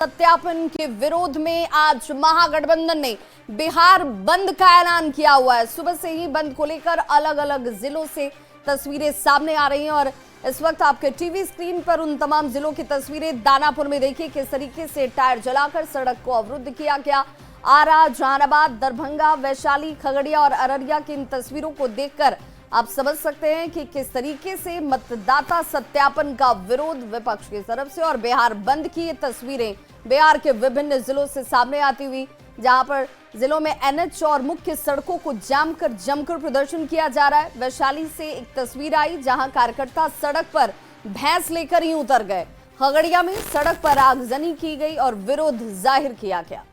सत्यापन के विरोध में आज महागठबंधन ने बिहार बंद का ऐलान किया हुआ है। सुबह से ही बंद को लेकर अलग अलग जिलों से तस्वीरें सामने आ रही हैं और इस वक्त आपके टीवी स्क्रीन पर उन तमाम जिलों की तस्वीरें। दानापुर में देखिए किस तरीके से टायर जलाकर सड़क को अवरुद्ध किया गया। आरा, जहानाबाद, दरभंगा, वैशाली, खगड़िया और अररिया की इन तस्वीरों को देखकर आप समझ सकते हैं कि किस तरीके से मतदाता सत्यापन का विरोध विपक्ष की तरफ से और बिहार बंद की ये तस्वीरें बिहार के विभिन्न जिलों से सामने आती हुई, जहां पर जिलों में एनएच और मुख्य सड़कों को जाम कर जमकर प्रदर्शन किया जा रहा है। वैशाली से एक तस्वीर आई जहां कार्यकर्ता सड़क पर भैंस लेकर ही उतर गए। खगड़िया में सड़क पर आगजनी की गई और विरोध जाहिर किया गया।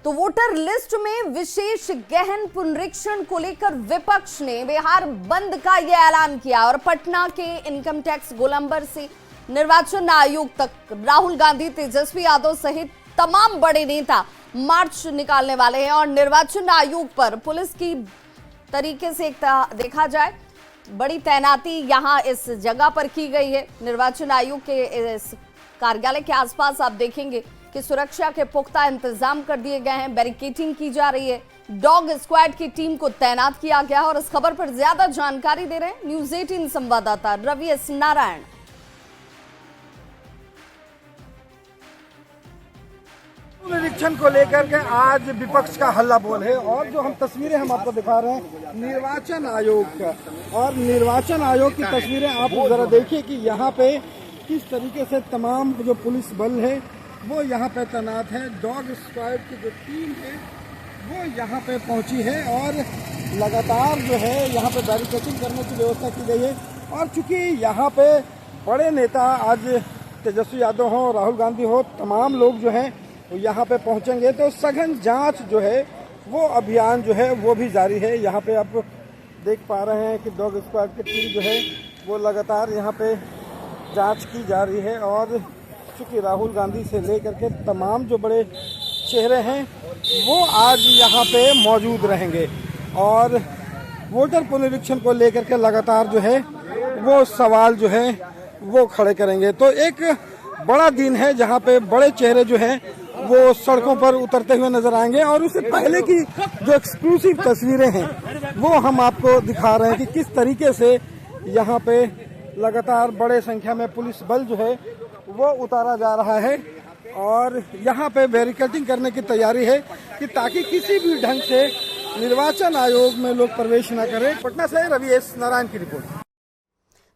तो वोटर लिस्ट में विशेष गहन पुनरीक्षण को लेकर विपक्ष ने बिहार बंद का यह ऐलान किया और पटना के इनकम टैक्स गोलंबर से निर्वाचन आयोग तक राहुल गांधी, तेजस्वी यादव सहित तमाम बड़े नेता मार्च निकालने वाले हैं। और निर्वाचन आयोग पर पुलिस की तरीके से देखा जाए बड़ी तैनाती यहां इस जगह पर की गई है। निर्वाचन आयोग के इस कार्यालय के आसपास आप देखेंगे कि सुरक्षा के पुख्ता इंतजाम कर दिए गए हैं, बैरिकेडिंग की जा रही है, डॉग स्क्वाड की टीम को तैनात किया गया है। और इस खबर पर ज्यादा जानकारी दे रहे हैं न्यूज़ 18 संवाददाता रवि एस नारायण। निरीक्षण को लेकर के आज विपक्ष का हल्ला बोल है और जो हम तस्वीरें हम आपको दिखा रहे हैं निर्वाचन आयोग का, और निर्वाचन आयोग की तस्वीरें आप जरा देखिए कि यहाँ पे किस तरीके से तमाम जो पुलिस बल है वो यहाँ पे तैनात है। डॉग स्क्वाड की जो टीम है वो यहाँ पे पहुँची है और लगातार जो है यहाँ पे बैरिकेडिंग करने की व्यवस्था की गई है। और चूंकि यहाँ पे बड़े नेता आज तेजस्वी यादव हो, राहुल गांधी हो, तमाम लोग जो हैं वो यहाँ पे पहुँचेंगे, तो सघन जांच जो है वो अभियान जो है वो भी जारी है। यहाँ पे आप देख पा रहे हैं कि डॉग स्क्वाड की टीम जो है वो लगातार यहाँ पे जाँच की जा रही है। और चूँकि राहुल गांधी से लेकर के तमाम जो बड़े चेहरे हैं वो आज यहाँ पे मौजूद रहेंगे और वोटर पुनरीक्षण को लेकर के लगातार जो है वो सवाल जो है वो खड़े करेंगे। तो एक बड़ा दिन है जहाँ पे बड़े चेहरे जो हैं वो सड़कों पर उतरते हुए नजर आएंगे। और उससे पहले की जो एक्सक्लूसिव तस्वीरें हैं वो हम आपको दिखा रहे हैं कि किस तरीके से यहाँ पे लगातार बड़े संख्या में पुलिस बल जो है वो उतारा जा रहा है और यहाँ पे बैरिकेडिंग करने की तैयारी है कि ताकि किसी भी ढंग से निर्वाचन आयोग में लोग प्रवेश न करें। पटना से रवि एस नारायण की रिपोर्ट।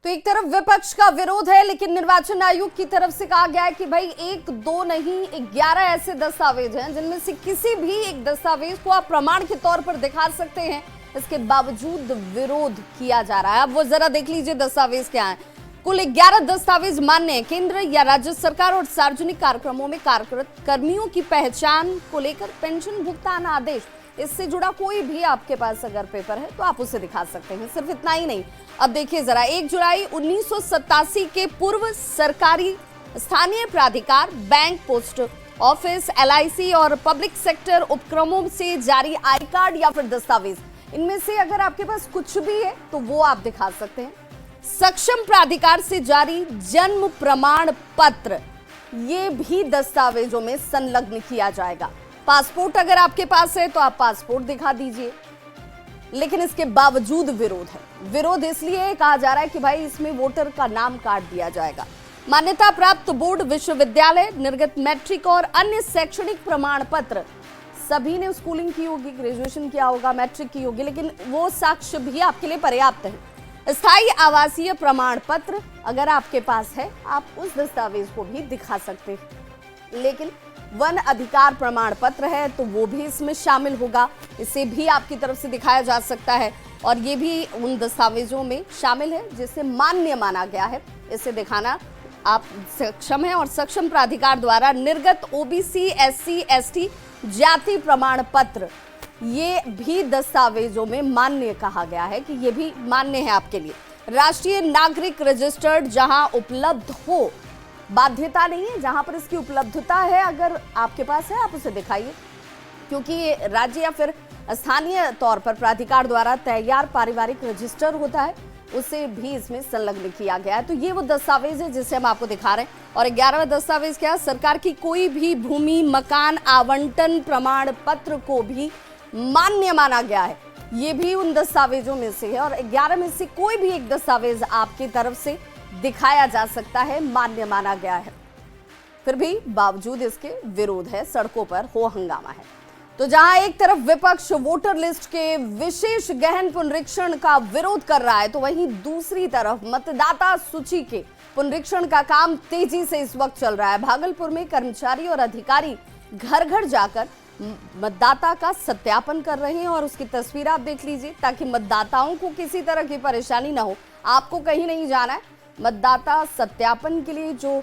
तो एक तरफ विपक्ष का विरोध है, लेकिन निर्वाचन आयोग की तरफ से कहा गया है कि भाई 1, 2 नहीं 11 ऐसे दस्तावेज हैं जिनमें से किसी भी एक दस्तावेज को आप प्रमाण के तौर पर दिखा सकते हैं। इसके बावजूद विरोध किया जा रहा है। अब वो जरा देख लीजिए दस्तावेज क्या है। कुल 11 दस्तावेज मान्य है। केंद्र या राज्य सरकार और सार्वजनिक कार्यक्रमों में कार्यरत कर्मियों की पहचान को लेकर पेंशन भुगतान आदेश, इससे जुड़ा कोई भी आपके पास अगर पेपर है तो आप उसे दिखा सकते हैं। सिर्फ इतना ही नहीं, अब देखिए जरा 1 जुलाई 1987 के पूर्व सरकारी स्थानीय प्राधिकार, बैंक, पोस्ट ऑफिस, LIC और पब्लिक सेक्टर उपक्रमों से जारी आई कार्ड या फिर दस्तावेज, इनमें से अगर आपके पास कुछ भी है तो वो आप दिखा सकते हैं। सक्षम प्राधिकार से जारी जन्म प्रमाण पत्र, ये भी दस्तावेजों में संलग्न किया जाएगा। पासपोर्ट अगर आपके पास है तो आप पासपोर्ट दिखा दीजिए, लेकिन इसके बावजूद विरोध है। विरोध इसलिए कहा जा रहा है कि भाई इसमें वोटर का नाम काट दिया जाएगा। मान्यता प्राप्त बोर्ड, विश्वविद्यालय, निर्गत मैट्रिक और अन्य शैक्षणिक प्रमाण पत्र, सभी ने स्कूलिंग की होगी, ग्रेजुएशन किया होगा, मैट्रिक की होगी, लेकिन वो साक्ष्य भी आपके लिए पर्याप्त है। स्थायी आवासीय प्रमाण पत्र अगर आपके पास है आप उस दस्तावेज को भी दिखा सकते हैं, लेकिन वन अधिकार प्रमाण पत्र है तो वो भी इसमें शामिल होगा। इसे भी आपकी तरफ से दिखाया जा सकता है और ये भी उन दस्तावेजों में शामिल है जिसे मान्य माना गया है। इसे दिखाना आप सक्षम हैं और सक्षम प्राधिकार द्वारा निर्गत OBC, SC, ST जाति प्रमाण पत्र, ये भी दस्तावेजों में मान्य कहा गया है कि ये भी मान्य है आपके लिए। राष्ट्रीय नागरिक रजिस्टर्ड जहां उपलब्ध हो, बाध्यता नहीं है, जहां पर इसकी उपलब्धता है अगर आपके पास है आप उसे दिखाइए, क्योंकि राज्य या फिर स्थानीय तौर पर प्राधिकार द्वारा तैयार पारिवारिक रजिस्टर होता है उसे भी इसमें संलग्न किया गया है। तो ये वो दस्तावेज है जिसे हम आपको दिखा रहे हैं। और 11वां दस्तावेज क्या है? सरकार की कोई भी भूमि मकान आवंटन प्रमाण पत्र को भी मान्य माना गया है। ये भी उन दस्तावेजों में से है और 11 में से कोई भी एक दस्तावेज आपकी तरफ से दिखाया जा सकता है, मान्य माना गया है। फिर भी बावजूद इसके विरोध है, सड़कों पर हो हंगामा है। तो जहां एक तरफ विपक्ष वोटर लिस्ट के विशेष गहन पुनरीक्षण का विरोध कर रहा है, तो वहीं दूसरी तरफ मतदाता सूची के पुनरीक्षण का काम तेजी से इस वक्त चल रहा है। भागलपुर में कर्मचारी और अधिकारी घर घर जाकर मतदाता का सत्यापन कर रहे हैं और उसकी तस्वीर आप देख लीजिए, ताकि मतदाताओं को किसी तरह की परेशानी ना हो। आपको कहीं नहीं जाना है। मतदाता सत्यापन के लिए जो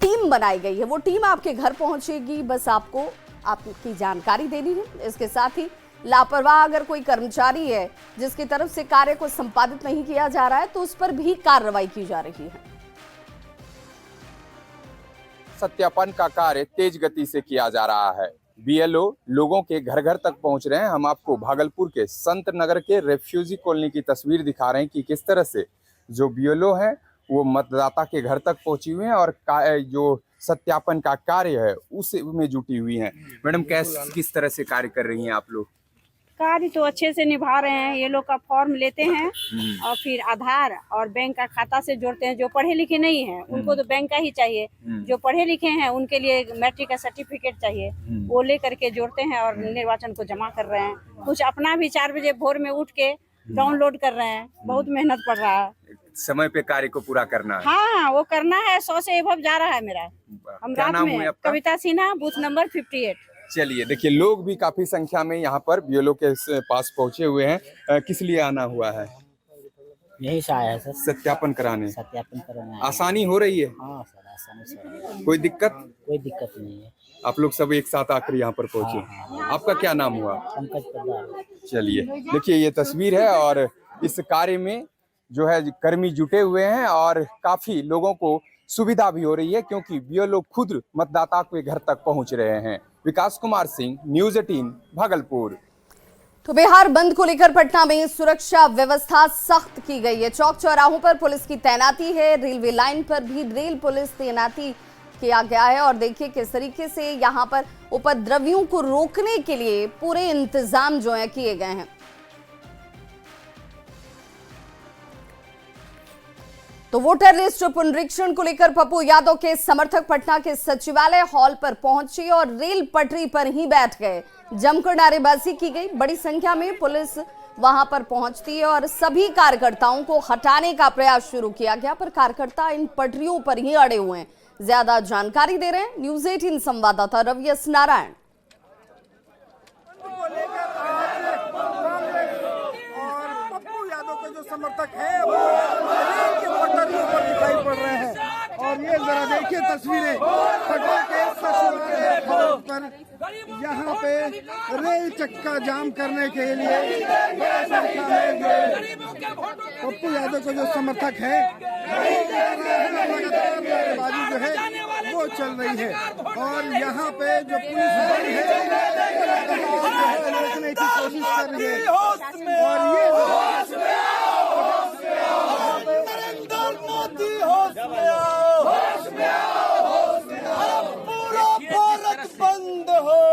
टीम बनाई गई है वो टीम आपके घर पहुंचेगी, बस आपको आपकी जानकारी देनी है। इसके साथ ही लापरवाह अगर कोई कर्मचारी है जिसकी तरफ से कार्य को संपादित नहीं किया जा रहा है, तो उस पर भी कार्रवाई की जा रही है। सत्यापन का कार्य तेज गति से किया जा रहा है। बीएलओ लोगों के घर घर तक पहुंच रहे हैं। हम आपको भागलपुर के संत नगर के रेफ्यूजी कॉलोनी की तस्वीर दिखा रहे हैं कि किस तरह से जो बीएलओ हैं वो मतदाता के घर तक पहुंची हुई हैं और जो सत्यापन का कार्य है उसमें जुटी हुई हैं। मैडम, किस तरह से कार्य कर रही हैं आप लोग? कार्य तो अच्छे से निभा रहे हैं। ये लोग का फॉर्म लेते हैं और फिर आधार और बैंक का खाता से जोड़ते हैं। जो पढ़े लिखे नहीं हैं उनको तो बैंक का ही चाहिए, जो पढ़े लिखे हैं उनके लिए मैट्रिक का सर्टिफिकेट चाहिए, वो ले करके जोड़ते हैं और निर्वाचन को जमा कर रहे हैं। कुछ अपना भी 4 बजे भोर में उठ के डाउनलोड कर रहे हैं। बहुत मेहनत पड़ रहा है। समय पे कार्य को पूरा करना है। हाँ, वो करना है। 100 से एबव जा रहा है मेरा। हम क्या रात नाम में हुआ आपका? कविता सिन्हा, बूथ नंबर 58। चलिए, देखिए लोग भी काफी संख्या में यहाँ पर बीएलओ के पास पहुंचे हुए हैं। किस लिए आना हुआ है? यही से आया है सर, सत्यापन कराने। सत्यापन कराने आया। आसानी हो रही है? हाँ सर, आसानी से। कोई दिक्कत? कोई दिक्कत नहीं है। आप लोग सब एक साथ आकर यहाँ पर पहुंचे। आपका क्या नाम हुआ? पंकज प्रधान। चलिए, देखिए ये तस्वीर है और इस कार्य में जो है कर्मी जुटे हुए हैं और काफी लोगों को सुविधा भी हो रही है, क्योंकि बीएलओ खुद मतदाता के घर तक पहुंच रहे हैं। विकास कुमार सिंह, न्यूज़ 18 भागलपुर। तो बिहार बंद को लेकर पटना में सुरक्षा व्यवस्था सख्त की गई है। चौक चौराहों पर पुलिस की तैनाती है। रेलवे लाइन पर भी रेल पुलिस तैनाती किया गया है और देखिए किस तरीके से यहाँ पर उपद्रवियों को रोकने के लिए पूरे इंतजाम जो है किए गए हैं। तो वोटर लिस्ट पुनरीक्षण को लेकर पप्पू यादव के समर्थक पटना के सचिवालय हॉल पर पहुंचे और रेल पटरी पर ही बैठ गए। जमकर नारेबाजी की गई। बड़ी संख्या में पुलिस वहां पर पहुंचती है और सभी कार्यकर्ताओं को हटाने का प्रयास शुरू किया गया, पर कार्यकर्ता इन पटरियों पर ही अड़े हुए हैं। ज्यादा जानकारी दे रहे हैं न्यूज़ 18 संवाददाता रवि एस नारायण। जो समर्थक है वो रेल के पटरियों पर दिखाई पड़ रहे हैं और ये जरा देखिए तस्वीरें पटना के सचिवालय पर। यहाँ पे रेल चक्का जाम करने के लिए बड़ी संख्या में जो पप्पू यादव के जो समर्थक है लगातार नारेबाजी जो है वो चल रही है और यहाँ पे जो पुलिस बल है रोकने की कोशिश कर रही है और ये पूरा भारत बंद है,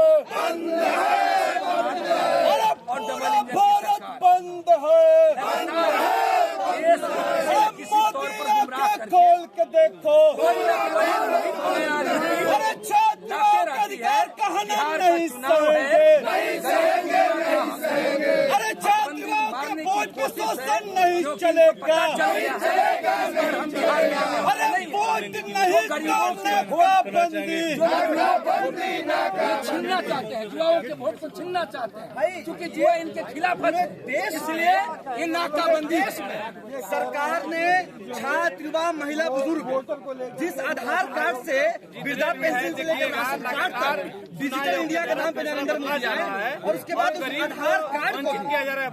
पूरा भारत बंद है। खोल के देखो, अरे छात्रों का अधिकार कहना नहीं सहेंगे। अरे छात्रों के बोझ पे शोषण नहीं चलेगा। अरे वोट नहीं तोड़ने पाबंदी छीनना चाहते हैं, युवाओं के वोट को छीनना चाहते हैं, क्योंकि युवा इनके खिलाफ है। देश इसलिए ये नाकाबंदी। सरकार ने छात्र, युवा, महिला, बुजुर्ग जिस आधार कार्ड से वृद्धा पेंशन से लेकर राशन कार्ड तक डिजिटल इंडिया के नाम पे नरेंद्र मोदी आए और उसके बाद उस आधार कार्ड को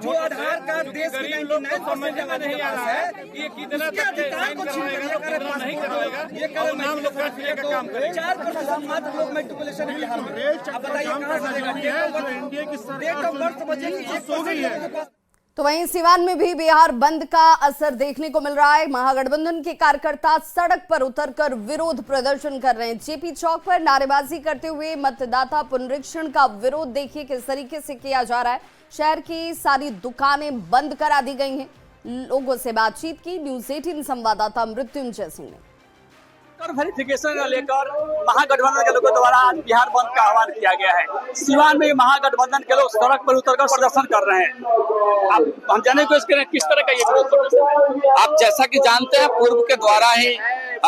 जो आधार कार्ड देश के 99% जमा नहीं आ रहा है, उसके अधिकार को छीन कर ये कर नाम लोग का काम करें। 4% मात्र लोग मेट्रिकुलेशन बिहार में। अब बताइए कहाँ से डेट ऑफ बर्थ बचेगी 1% तो वहीं सिवान में भी बिहार बंद का असर देखने को मिल रहा है। महागठबंधन के कार्यकर्ता सड़क पर उतरकर विरोध प्रदर्शन कर रहे हैं। जेपी चौक पर नारेबाजी करते हुए मतदाता पुनरीक्षण का विरोध देखिए किस तरीके से किया जा रहा है। शहर की सारी दुकानें बंद करा दी गई हैं। लोगों से बातचीत की न्यूज़ 18 संवाददाता मृत्युंजय सिंह ने। वेरिफिकेशन को लेकर महागठबंधन के लोगों द्वारा आज बिहार बंद का आह्वान किया गया है। सिवान में महागठबंधन के लोग सड़क पर उतरकर प्रदर्शन कर रहे हैं। अब हम जानने की कोशिश करें किस तरह का ये विरोध प्रदर्शन। आप जैसा कि जानते हैं पूर्व के द्वारा ही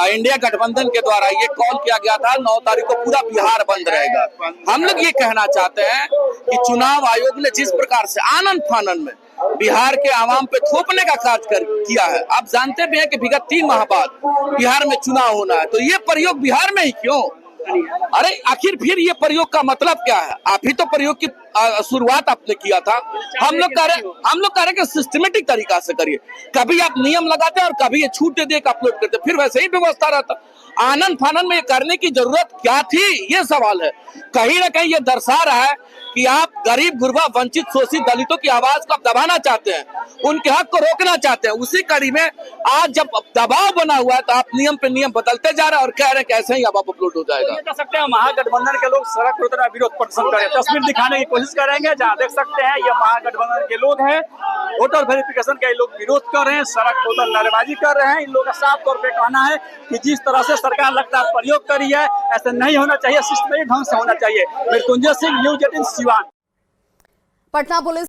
इंडिया गठबंधन के द्वारा ये कॉल किया गया था 9 तारीख को पूरा बिहार बंद रहेगा। हम लोग ये कहना चाहते हैं कि चुनाव आयोग ने जिस प्रकार से आनन फानन में बिहार के आवाम पे थोपने का कार्य किया है, आप जानते भी हैं कि विगत 3 माह बाद बिहार में चुनाव होना है, तो ये प्रयोग बिहार में ही क्यों? अरे आखिर फिर ये प्रयोग का मतलब क्या है? आप ही तो प्रयोग की शुरुआत आपने किया था। हम लोग कह रहे हैं कि सिस्टमेटिक तरीका से करिए। कभी आप नियम लगाते हैं और कभी ये छूट दे दे अपलोड करते, फिर वैसे ही व्यवस्था रहता। आनन फानन में ये करने की जरूरत क्या थी, ये सवाल है। कहीं ना कहीं ये दर्शा रहा है कि आप गरीब गुरबा वंचित शोषित दलितों की आवाज को दबाना चाहते हैं, उनके हक को रोकना चाहते हैं। उसी कड़ी में आज जब दबाव बना हुआ है तो आप नियम पे नियम बदलते जा रहे हैं और कह रहे हैं कि ऐसे ही अब अपलोड हो जाएगा। ये कह सकते हैं महागठबंधन के लोग सड़क पर उतर विरोध प्रदर्शन कर रहे हैं। तस्वीर दिखाने की कोशिश करेंगे जहाँ देख सकते हैं ये महागठबंधन के लोग हैं। वोटर वेरिफिकेशन के लोग विरोध कर रहे हैं, सड़क पर उतर नारेबाजी कर रहे हैं। इन लोगों का साफ तौर पर कहना है कि जिस तरह से सरकार लगातार प्रयोग करी है ऐसे नहीं होना चाहिए, सिस्टमेटिक ढंग से होना चाहिए। मृत्युंजय सिंह, न्यूज़ 18 सिवान। पटना पुलिस